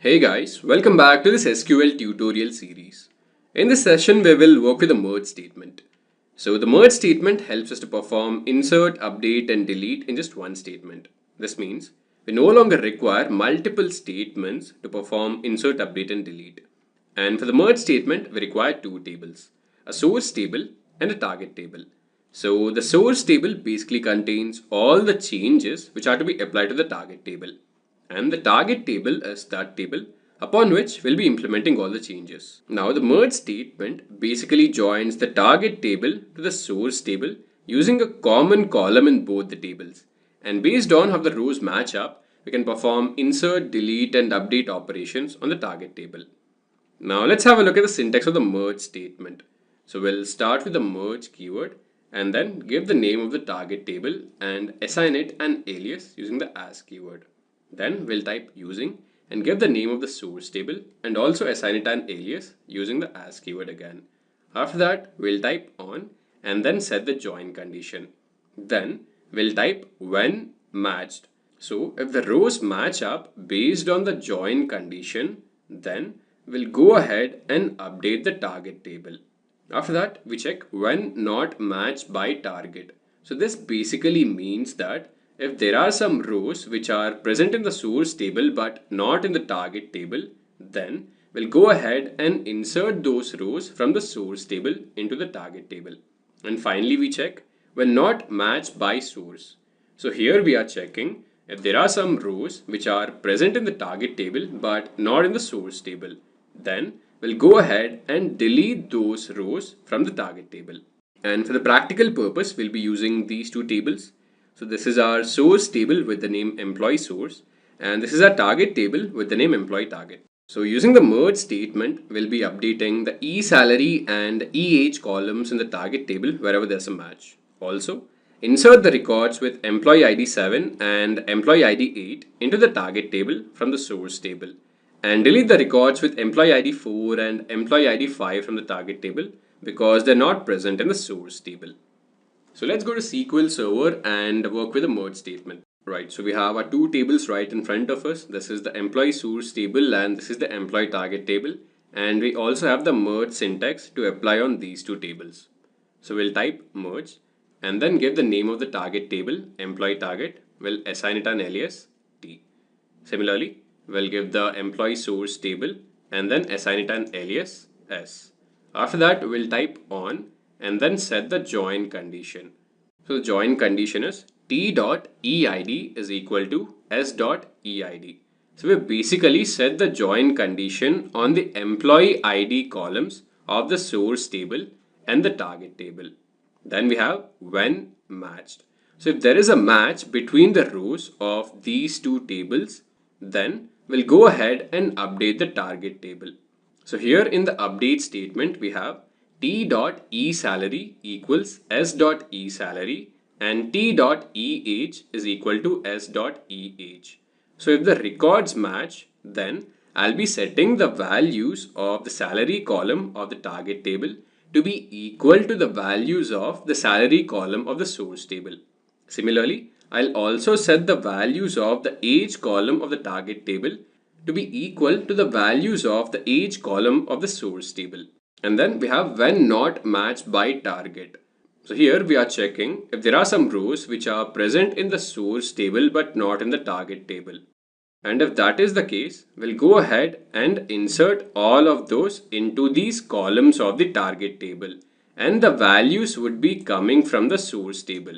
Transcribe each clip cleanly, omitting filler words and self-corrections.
Hey guys, welcome back to this SQL tutorial series. In this session, we will work with a merge statement. So the merge statement helps us to perform insert, update and delete in just one statement. This means we no longer require multiple statements to perform insert, update and delete. And for the merge statement, we require two tables, a source table and a target table. So the source table basically contains all the changes which are to be applied to the target table. And the target table is that table upon which we'll be implementing all the changes. Now the merge statement basically joins the target table to the source table using a common column in both the tables. And based on how the rows match up, we can perform insert, delete and update operations on the target table. Now let's have a look at the syntax of the merge statement. So we'll start with the merge keyword and then give the name of the target table and assign it an alias using the as keyword. Then we'll type using and give the name of the source table and also assign it an alias using the as keyword again. After that, we'll type on and then set the join condition. Then we'll type when matched. So if the rows match up based on the join condition, then we'll go ahead and update the target table. After that, we check when not matched by target. So this basically means that if there are some rows which are present in the source table but not in the target table, then we'll go ahead and insert those rows from the source table into the target table. And finally, we check when not matched by source. So here we are checking if there are some rows which are present in the target table but not in the source table, then we'll go ahead and delete those rows from the target table. And for the practical purpose, we'll be using these two tables. So this is our source table with the name employee source, and this is our target table with the name employee target. So using the merge statement, we'll be updating the e-salary and e-age columns in the target table wherever there's a match. Also, insert the records with employee ID 7 and employee ID 8 into the target table from the source table, and delete the records with employee ID 4 and employee ID 5 from the target table because they're not present in the source table. So let's go to SQL Server and work with a merge statement. Right, so we have our two tables right in front of us. This is the employee source table and this is the employee target table. And we also have the merge syntax to apply on these two tables. So we'll type merge and then give the name of the target table, employee target. We'll assign it an alias T. Similarly, we'll give the employee source table and then assign it an alias S. After that, we'll type on and then set the join condition. So the join condition is t.eid is equal to s.eid. So we basically set the join condition on the employee ID columns of the source table and the target table. Then we have when matched. So if there is a match between the rows of these two tables, then we'll go ahead and update the target table. So here in the update statement, we have t.eSalary equals s.eSalary and t.eAge is equal to s.eAge. So if the records match, then I'll be setting the values of the salary column of the target table to be equal to the values of the salary column of the source table. Similarly, I'll also set the values of the age column of the target table to be equal to the values of the age column of the source table. And then we have when not matched by target. So here we are checking if there are some rows which are present in the source table but not in the target table. And if that is the case, we'll go ahead and insert all of those into these columns of the target table. And the values would be coming from the source table.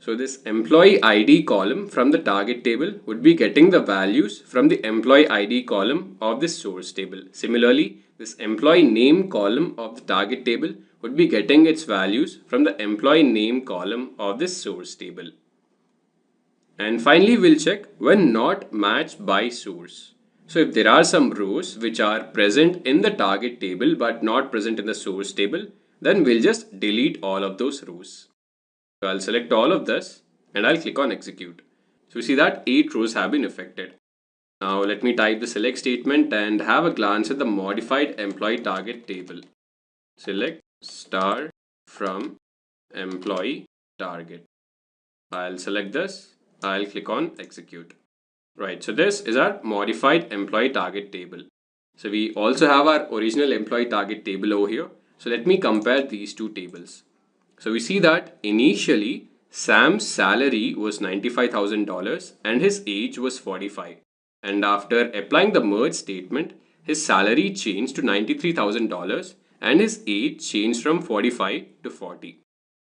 So this employee ID column from the target table would be getting the values from the employee ID column of this source table. Similarly, this employee name column of the target table would be getting its values from the employee name column of this source table. And finally, we'll check when not matched by source. So if there are some rows which are present in the target table but not present in the source table, then we'll just delete all of those rows. So I'll select all of this and I'll click on execute. So you see that 8 rows have been affected. Now let me type the select statement and have a glance at the modified employee target table. Select star from employee target. I'll select this. I'll click on execute. Right, so this is our modified employee target table. So we also have our original employee target table over here. So let me compare these two tables. So we see that initially Sam's salary was $95,000 and his age was 45. And after applying the merge statement, his salary changed to $93,000 and his age changed from 45 to 40.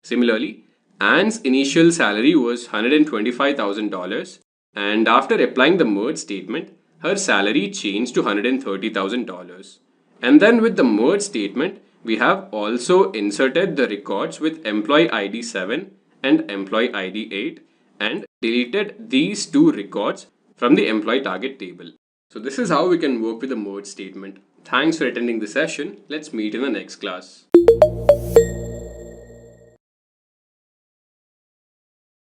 Similarly, Anne's initial salary was $125,000 and after applying the merge statement, her salary changed to $130,000. And then with the merge statement, we have also inserted the records with employee ID 7 and employee ID 8 and deleted these two records from the employee target table. So this is how we can work with the merge statement. Thanks for attending the session. Let's meet in the next class.